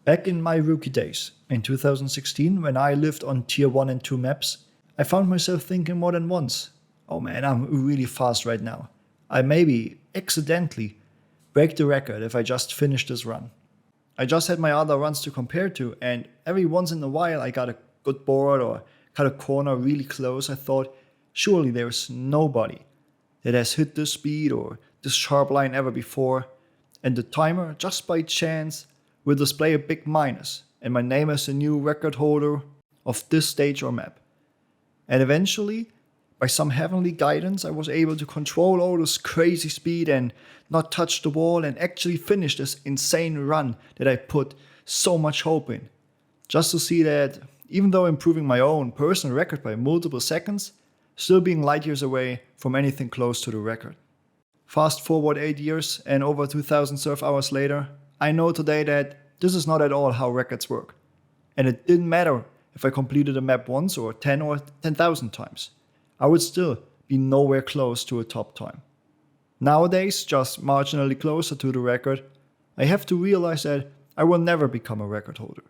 Back in my rookie days, in 2016, when I lived on tier 1 and 2 maps, I found myself thinking more than once, oh man, I'm really fast right now. I maybe accidentally break the record if I just finish this run. I just had my other runs to compare to, and every once in a while I got a good board or cut a corner really close. I thought, surely there's nobody that has hit this speed or this sharp line ever before, and the timer, just by chance, will display a big minus, and my name as the new record holder of this stage or map. And eventually, by some heavenly guidance, I was able to control all this crazy speed and not touch the wall and actually finish this insane run that I put so much hope in. Just to see that, even though improving my own personal record by multiple seconds, still being light years away from anything close to the record. Fast forward 8 years and over 2,000 surf hours later, I know today that this is not at all how records work. And it didn't matter if I completed a map once or 10 or 10,000 times. I would still be nowhere close to a top time. Nowadays, just marginally closer to the record, I have to realize that I will never become a record holder.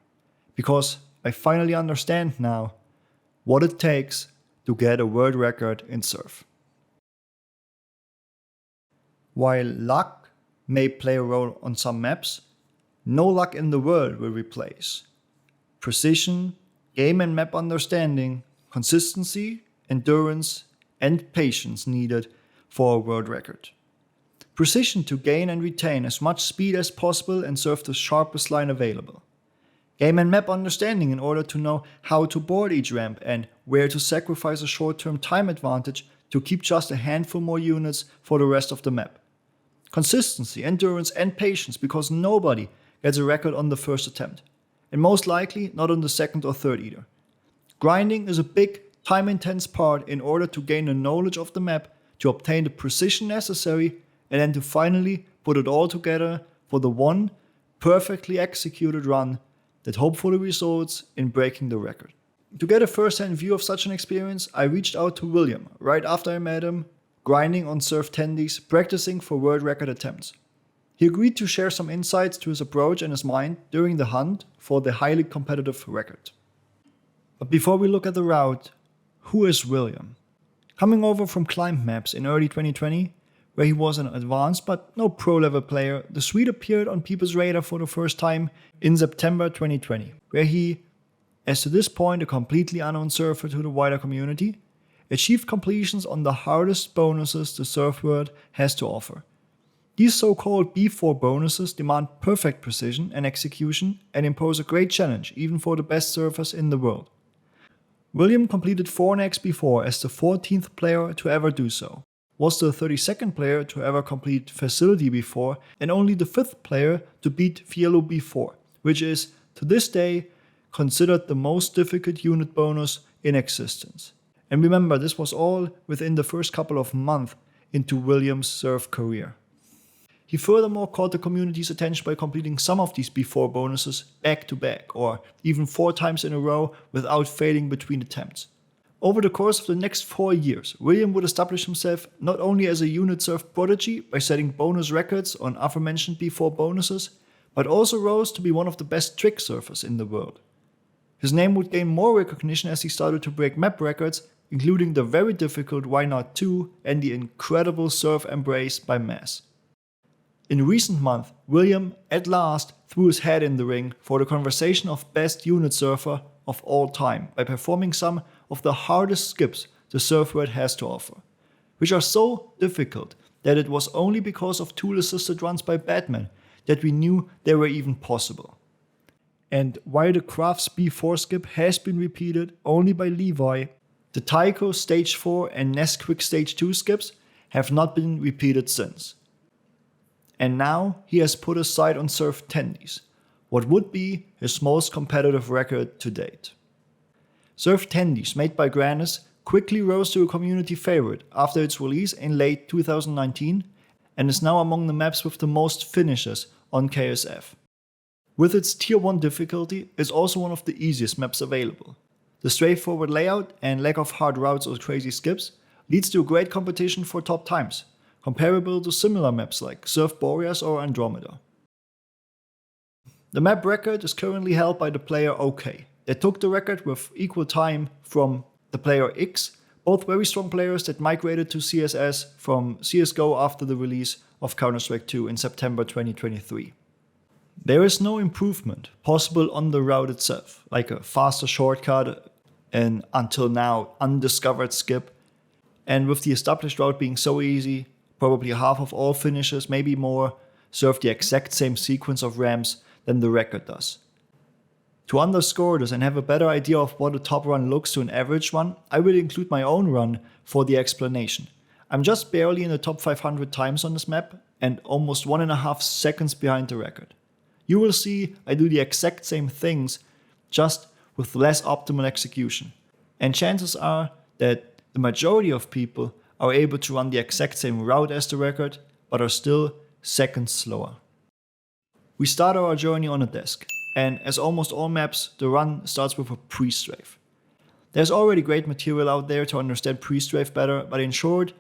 Because I finally understand now what it takes to get a world record in surf. While luck may play a role on some maps, no luck in the world will replace precision, game and map understanding, consistency, endurance, and patience needed for a world record. Precision to gain and retain as much speed as possible and surf the sharpest line available. Game and map understanding in order to know how to board each ramp and where to sacrifice a short-term time advantage to keep just a handful more units for the rest of the map. Consistency, endurance, and patience, because nobody gets a record on the first attempt, and most likely not on the second or third either. Grinding is a big, time-intense part in order to gain the knowledge of the map, to obtain the precision necessary, and then to finally put it all together for the one perfectly executed run that hopefully results in breaking the record. To get a first-hand view of such an experience, I reached out to William right after I met him, grinding on surf tendies, practicing for world record attempts. He agreed to share some insights to his approach and his mind during the hunt for the highly competitive record. But before we look at the route, who is William? Coming over from Climb Maps in early 2020, where he was an advanced but no pro-level player, the Swede appeared on people's radar for the first time in September 2020, where he, as to this point a completely unknown surfer to the wider community, achieved completions on the hardest bonuses the surf world has to offer. These so-called B4 bonuses demand perfect precision and execution and impose a great challenge even for the best surfers in the world. William completed 4 B4 as the 14th player to ever do so, was the 32nd player to ever complete Facility B4, and only the 5th player to beat fiellu B4, which is, to this day, considered the most difficult unit bonus in existence. And remember, this was all within the first couple of months into William's surf career. He furthermore caught the community's attention by completing some of these B4 bonuses back to back, or even 4 times in a row without failing between attempts. Over the course of the next 4 years, William would establish himself not only as a unit surf prodigy by setting bonus records on aforementioned B4 bonuses, but also rose to be one of the best trick surfers in the world. His name would gain more recognition as he started to break map records, including the very difficult Why Not 2 and the incredible Surf Embrace by Mass. In recent months, William at last threw his head in the ring for the conversation of best unit surfer of all time by performing some of the hardest skips the surf world has to offer, which are so difficult that it was only because of tool-assisted runs by Batman that we knew they were even possible. And while the Crafts B4 skip has been repeated only by Levi, the Tycho Stage 4 and Nesquik Stage 2 skips have not been repeated since. And now he has put his sight on surf tendies, what would be his most competitive record to date. Surf tendies made by Granis quickly rose to a community favorite after its release in late 2019 and is now among the maps with the most finishes on KSF. With its tier 1 difficulty, it's also one of the easiest maps available. The straightforward layout and lack of hard routes or crazy skips leads to a great competition for top times, comparable to similar maps like Surf Boreas or Andromeda. The map record is currently held by the player OK. They took the record with equal time from the player X, both very strong players that migrated to CSS from CSGO after the release of Counter-Strike 2 in September 2023. There is no improvement possible on the route itself, like a faster shortcut, an until now undiscovered skip, and with the established route being so easy, probably half of all finishers, maybe more, serve the exact same sequence of ramps than the record does. To underscore this and have a better idea of what a top run looks to an average one, I will include my own run for the explanation. I'm just barely in the top 500 times on this map and almost 1.5 seconds behind the record. You will see I do the exact same things, just with less optimal execution. And chances are that the majority of people are able to run the exact same route as the record, but are still seconds slower. We start our journey on a desk, and as almost all maps, the run starts with a pre-strafe. There's already great material out there to understand pre-strafe better, but in short,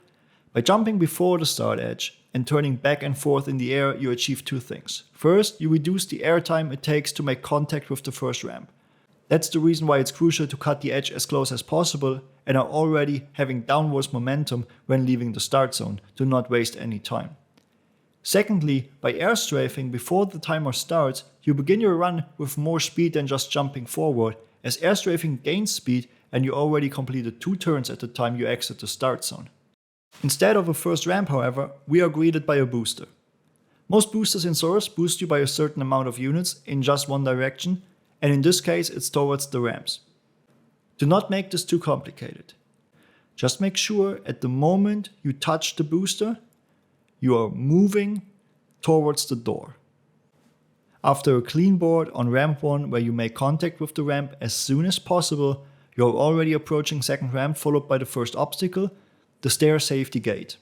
by jumping before the start edge and turning back and forth in the air, you achieve two things. First, you reduce the air time it takes to make contact with the first ramp. That's the reason why it's crucial to cut the edge as close as possible and are already having downwards momentum when leaving the start zone to not waste any time. Secondly, by air strafing before the timer starts, you begin your run with more speed than just jumping forward, as air strafing gains speed and you already completed 2 turns at the time you exit the start zone. Instead of a first ramp, however, we are greeted by a booster. Most boosters in Source boost you by a certain amount of units in just one direction, and in this case it's towards the ramps. Do not make this too complicated. Just make sure at the moment you touch the booster, you are moving towards the door. After a clean board on ramp 1 where you make contact with the ramp as soon as possible, you are already approaching second ramp followed by the first obstacle, the stair safety gate.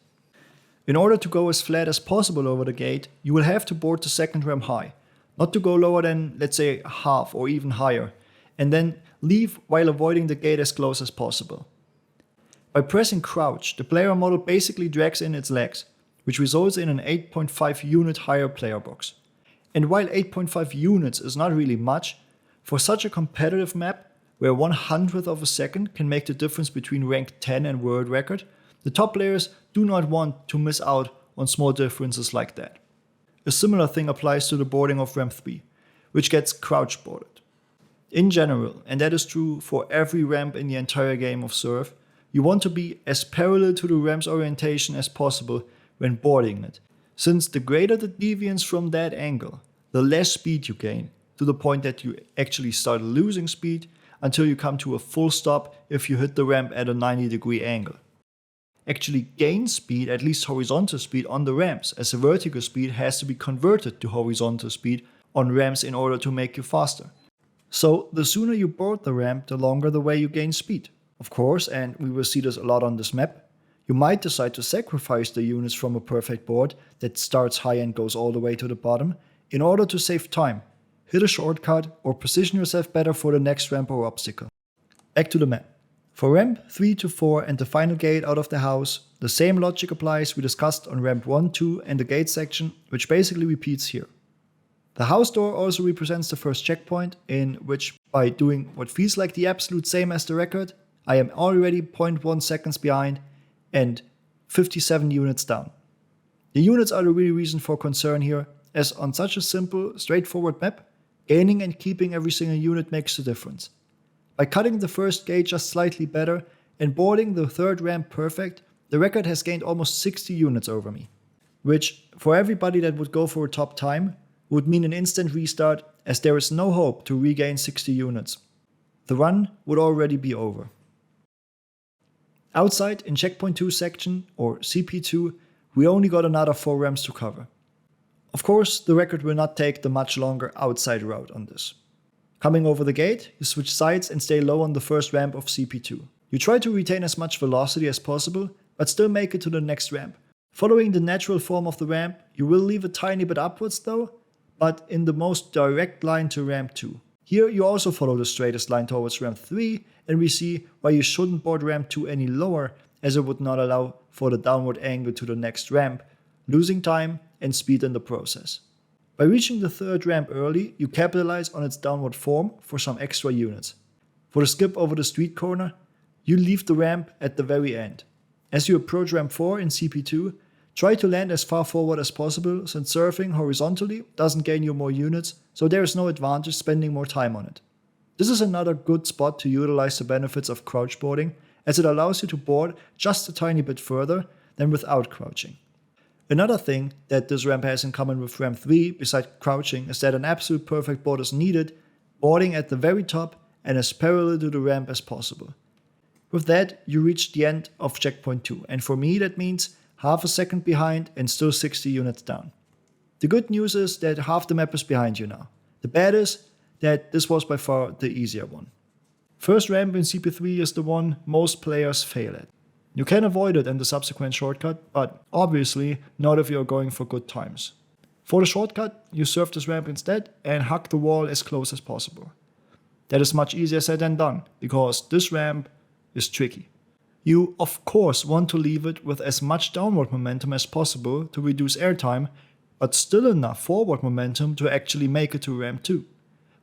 In order to go as flat as possible over the gate, you will have to board the second ramp high, not to go lower than, let's say, half or even higher, and then leave while avoiding the gate as close as possible. By pressing crouch, the player model basically drags in its legs, which results in an 8.5 unit higher player box. And while 8.5 units is not really much, for such a competitive map, where 1/100th of a second can make the difference between rank 10 and world record, the top players do not want to miss out on small differences like that. A similar thing applies to the boarding of ramp 3, which gets crouch boarded. In general, and that is true for every ramp in the entire game of Surf, you want to be as parallel to the ramp's orientation as possible when boarding it, since the greater the deviance from that angle, the less speed you gain, to the point that you actually start losing speed until you come to a full stop if you hit the ramp at a 90-degree angle. Actually gain speed, at least horizontal speed, on the ramps, as the vertical speed has to be converted to horizontal speed on ramps in order to make you faster. So the sooner you board the ramp, the longer the way you gain speed. Of course, and we will see this a lot on this map, you might decide to sacrifice the units from a perfect board that starts high and goes all the way to the bottom in order to save time, hit a shortcut, or position yourself better for the next ramp or obstacle. Back to the map. For ramp 3 to 4 and the final gate out of the house, the same logic applies we discussed on ramp 1, 2 and the gate section, which basically repeats here. The house door also represents the first checkpoint, in which, by doing what feels like the absolute same as the record, I am already 0.1 seconds behind and 57 units down. The units are the real reason for concern here, as on such a simple, straightforward map, gaining and keeping every single unit makes the difference. By cutting the first gate just slightly better and boarding the third ramp perfect, the record has gained almost 60 units over me, which, for everybody that would go for a top time, would mean an instant restart, as there is no hope to regain 60 units. The run would already be over. Outside, in checkpoint 2 section, or CP2, we only got another 4 ramps to cover. Of course, the record will not take the much longer outside route on this. Coming over the gate, you switch sides and stay low on the first ramp of CP2. You try to retain as much velocity as possible, but still make it to the next ramp. Following the natural form of the ramp, you will leave a tiny bit upwards though, but in the most direct line to ramp 2. Here you also follow the straightest line towards ramp 3, and we see why you shouldn't board ramp 2 any lower, as it would not allow for the downward angle to the next ramp, losing time and speed in the process. By reaching the third ramp early, you capitalize on its downward form for some extra units. For the skip over the street corner, you leave the ramp at the very end. As you approach ramp 4 in CP2, try to land as far forward as possible, since surfing horizontally doesn't gain you more units, so there is no advantage spending more time on it. This is another good spot to utilize the benefits of crouch boarding, as it allows you to board just a tiny bit further than without crouching. Another thing that this ramp has in common with ramp 3, besides crouching, is that an absolute perfect board is needed, boarding at the very top and as parallel to the ramp as possible. With that, you reach the end of checkpoint 2, and for me that means half a second behind and still 60 units down. The good news is that half the map is behind you now. The bad is that this was by far the easier one. First ramp in CP3 is the one most players fail at. You can avoid it in the subsequent shortcut, but obviously not if you're going for good times. For the shortcut, you surf this ramp instead and hug the wall as close as possible. That is much easier said than done, because this ramp is tricky. You of course want to leave it with as much downward momentum as possible to reduce airtime, but still enough forward momentum to actually make it to ramp 2.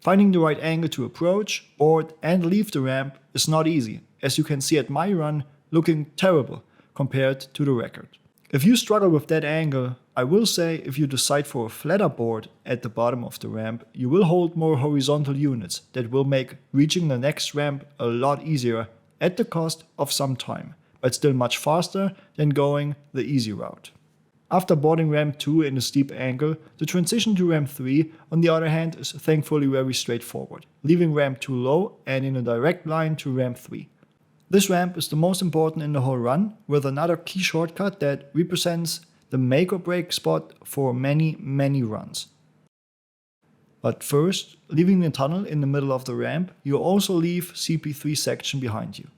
Finding the right angle to approach, board and leave the ramp is not easy, as you can see at my run looking terrible compared to the record. If you struggle with that angle, I will say if you decide for a flatter board at the bottom of the ramp, you will hold more horizontal units that will make reaching the next ramp a lot easier at the cost of some time, but still much faster than going the easy route. After boarding ramp 2 in a steep angle, the transition to ramp 3, on the other hand, is thankfully very straightforward, leaving ramp 2 low and in a direct line to ramp 3. This ramp is the most important in the whole run, with another key shortcut that represents the make or break spot for many runs. But first, leaving the tunnel in the middle of the ramp, you also leave CP3 section behind you,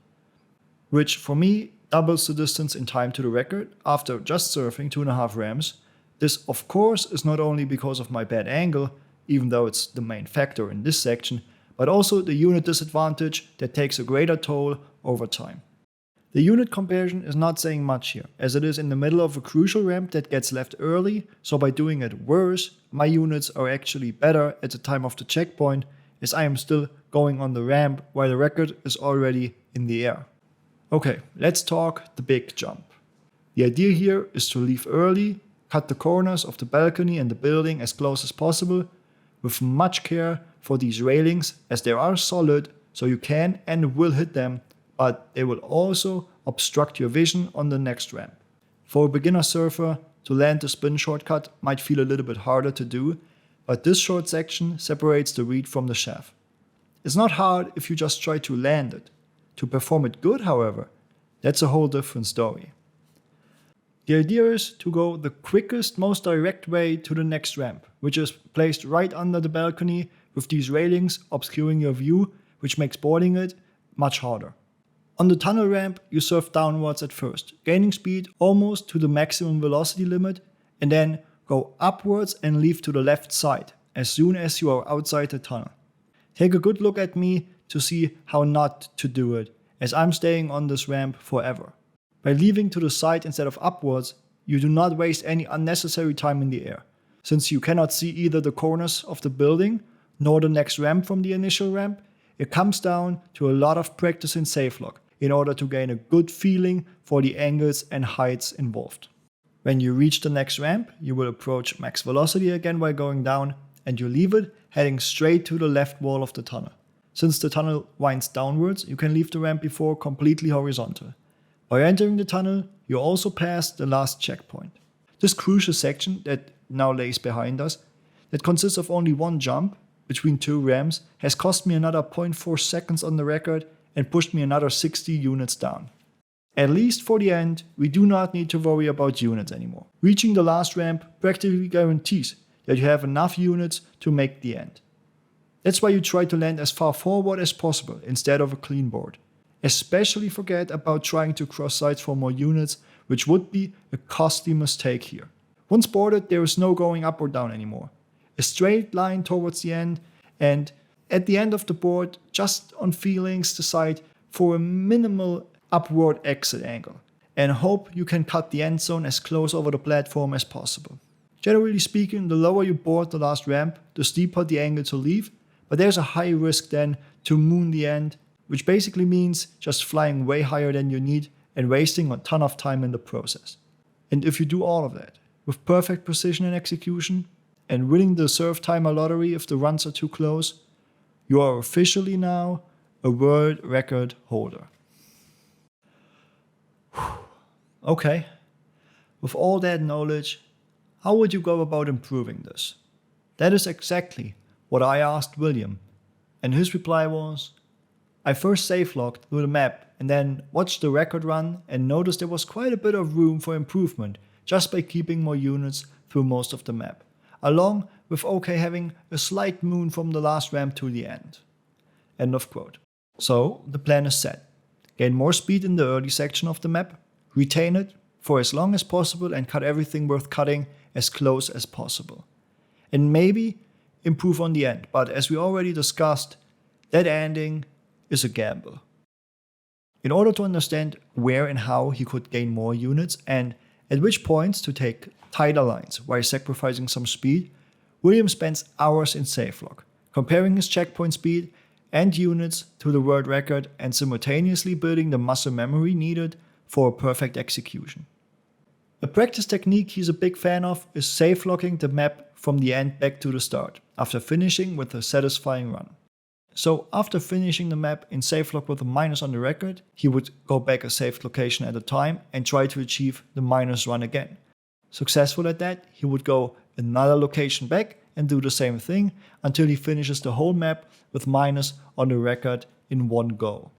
which for me doubles the distance in time to the record after just surfing 2.5 ramps. This of course is not only because of my bad angle, even though it's the main factor in this section, but also the unit disadvantage that takes a greater toll over time. The unit comparison is not saying much here, as it is in the middle of a crucial ramp that gets left early, so by doing it worse, my units are actually better at the time of the checkpoint, as I am still going on the ramp while the record is already in the air. Okay, let's talk the big jump. The idea here is to leave early, cut the corners of the balcony and the building as close as possible, with much care for these railings, as they are solid, so you can and will hit them, but they will also obstruct your vision on the next ramp. For a beginner surfer, to land the spin shortcut might feel a little bit harder to do, but this short section separates the reed from the shaft. It's not hard if you just try to land it. To perform it good, however, that's a whole different story. The idea is to go the quickest, most direct way to the next ramp, which is placed right under the balcony with these railings obscuring your view, which makes boarding it much harder. On the tunnel ramp, you surf downwards at first, gaining speed almost to the maximum velocity limit, and then go upwards and leave to the left side as soon as you are outside the tunnel. Take a good look at me to see how not to do it, as I'm staying on this ramp forever. By leaving to the side instead of upwards, you do not waste any unnecessary time in the air, since you cannot see either the corners of the building nor the next ramp from the initial ramp. It comes down to a lot of practice in safe lock in order to gain a good feeling for the angles and heights involved. When you reach the next ramp, you will approach max velocity again while going down, and you leave it heading straight to the left wall of the tunnel. Since the tunnel winds downwards, you can leave the ramp before completely horizontal. By entering the tunnel, you also pass the last checkpoint. This crucial section that now lays behind us, that consists of only one jump between 2 ramps, has cost me another 0.4 seconds on the record and pushed me another 60 units down. At least for the end, we do not need to worry about units anymore. Reaching the last ramp practically guarantees that you have enough units to make the end. That's why you try to land as far forward as possible instead of a clean board. Especially forget about trying to cross sides for more units, which would be a costly mistake here. Once boarded, there is no going up or down anymore. A straight line towards the end, and at the end of the board, just on feelings, decide for a minimal upward exit angle, and hope you can cut the end zone as close over the platform as possible. Generally speaking, the lower you board the last ramp, the steeper the angle to leave, but there's a high risk then to moon the end, which basically means just flying way higher than you need and wasting a ton of time in the process. And if you do all of that with perfect precision and execution, and winning the serve timer lottery if the runs are too close, you are officially now a world record holder. Okay, with all that knowledge, how would you go about improving this? That is exactly what I asked William, and his reply was, I first safe logged through the map and then watched the record run and noticed there was quite a bit of room for improvement just by keeping more units through most of the map, along with having a slight moon from the last ramp to the end. End of quote. So the plan is set. Gain more speed in the early section of the map, retain it for as long as possible and cut everything worth cutting as close as possible. And maybe improve on the end, but as we already discussed, that ending is a gamble. In order to understand where and how he could gain more units and at which points to take tighter lines while sacrificing some speed, William spends hours in SafeLog, comparing his checkpoint speed and units to the world record and simultaneously building the muscle memory needed for a perfect execution. A practice technique he's a big fan of is safe-locking the map from the end back to the start, after finishing with a satisfying run. So after finishing the map in safe-lock with a minus on the record, he would go back a safe location at a time and try to achieve the minus run again. Successful at that, he would go another location back and do the same thing until he finishes the whole map with minus on the record in one go.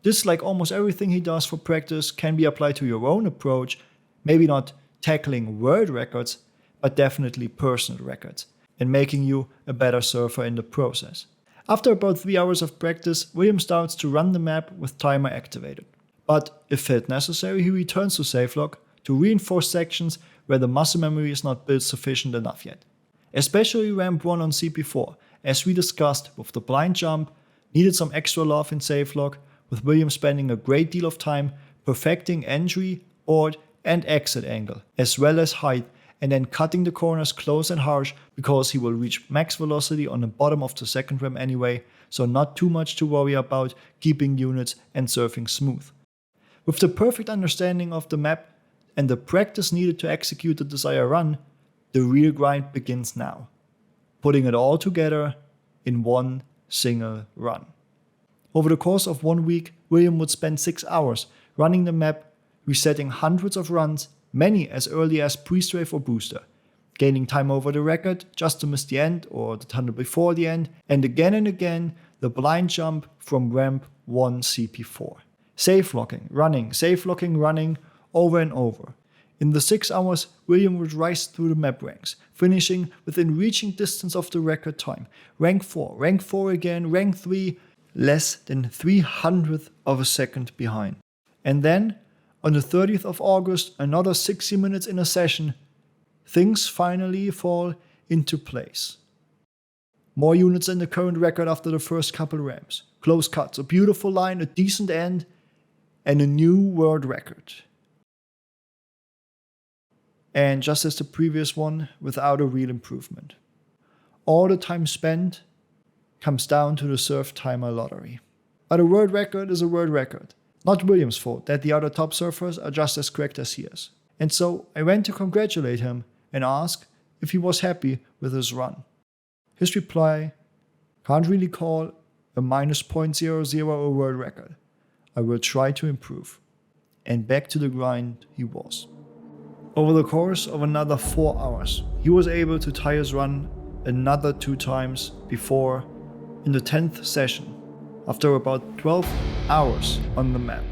This, like almost everything he does for practice, can be applied to your own approach, maybe not tackling world records, but definitely personal records, and making you a better surfer in the process. After about 3 hours of practice, William starts to run the map with timer activated. But if felt necessary, he returns to SafeLog to reinforce sections where the muscle memory is not built sufficient enough yet. Especially ramp 1 on CP4, as we discussed with the blind jump, needed some extra love in SafeLog, with William spending a great deal of time perfecting entry, board, and exit angle, as well as height, and then cutting the corners close and harsh because he will reach max velocity on the bottom of the second ramp anyway, so not too much to worry about keeping units and surfing smooth. With the perfect understanding of the map and the practice needed to execute the desired run, the real grind begins now, putting it all together in one single run. Over the course of 1 week, William would spend 6 hours running the map, resetting hundreds of runs, many as early as pre-strafe or booster, gaining time over the record just to miss the end or the tunnel before the end, and again the blind jump from ramp 1 CP4. Safe locking, running, over and over. In the 6 hours, William would rise through the map ranks, finishing within reaching distance of the record time. Rank 4 again, rank 3, less than 300th of a second behind. And then, on the 30th of August, another 60 minutes in a session, things finally fall into place. More units than the current record after the first couple ramps. Close cuts, a beautiful line, a decent end, and a new world record. And just as the previous one, without a real improvement. All the time spent comes down to the surf timer lottery. But a world record is a world record. Not William's fault that the other top surfers are just as correct as he is. And so I went to congratulate him and ask if he was happy with his run. His reply, can't really call a minus 0.00 a world record. I will try to improve. And back to the grind he was. Over the course of another 4 hours, he was able to tie his run another 2 times before, in the 10th session, after about 12 hours on the map,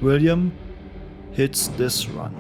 William hits this run.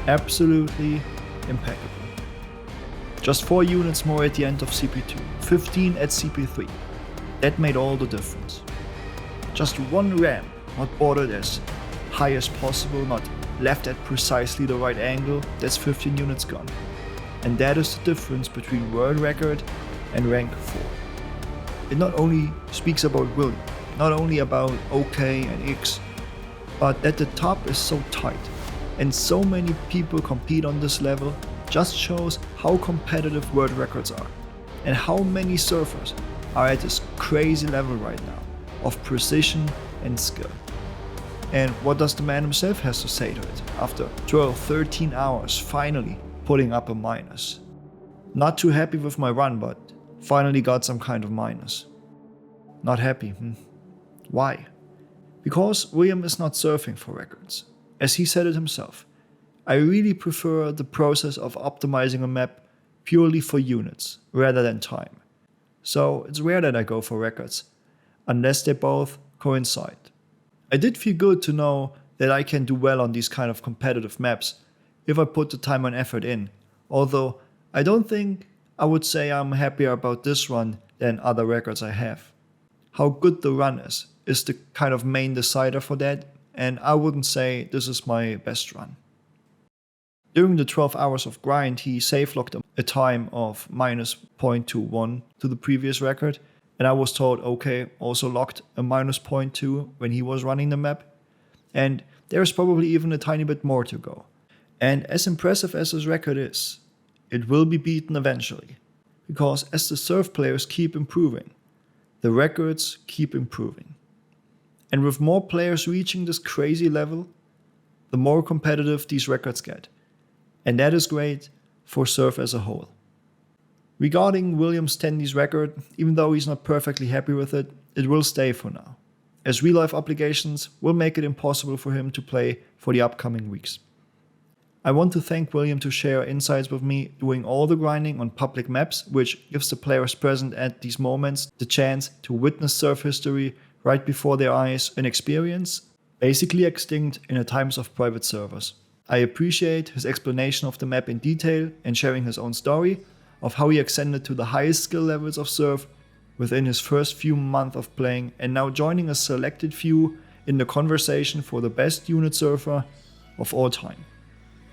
Absolutely impeccable. Just 4 units more at the end of CP2, 15 at CP3. That made all the difference. Just one ram, not bordered as high as possible, not left at precisely the right angle, that's 15 units gone. And that is the difference between world record and rank 4. It not only speaks about William, not only about OK and X, but that the top is so tight and so many people compete on this level just shows how competitive world records are and how many surfers are at this crazy level right now of precision and skill. And what does the man himself has to say to it after 12-13 hours finally putting up a minus? Not too happy with my run, but finally got some kind of minus. Not happy, Why? Because William is not surfing for records. As he said it himself, I really prefer the process of optimizing a map purely for units rather than time. So it's rare that I go for records, unless they both coincide. I did feel good to know that I can do well on these kind of competitive maps if I put the time and effort in, although I don't think I would say I'm happier about this run than other records I have. How good the run is the kind of main decider for that, and I wouldn't say this is my best run. During the 12 hours of grind, he safe locked a time of minus 0.21 to the previous record, and I was told OK also locked a minus 0.2 when he was running the map, and there's probably even a tiny bit more to go. And as impressive as his record is, it will be beaten eventually, because as the surf players keep improving, the records keep improving. And with more players reaching this crazy level, the more competitive these records get. And that is great for surf as a whole. Regarding William's tendies record, even though he's not perfectly happy with it, it will stay for now, as real-life obligations will make it impossible for him to play for the upcoming weeks. I want to thank William to share insights with me doing all the grinding on public maps, which gives the players present at these moments the chance to witness surf history right before their eyes, an experience basically extinct in the times of private servers. I appreciate his explanation of the map in detail and sharing his own story of how he ascended to the highest skill levels of surf within his first few months of playing and now joining a selected few in the conversation for the best unit surfer of all time.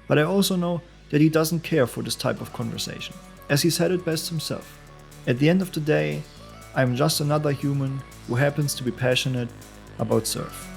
But I also know that he doesn't care for this type of conversation, as he said it best himself. At the end of the day, I'm just another human who happens to be passionate about surf.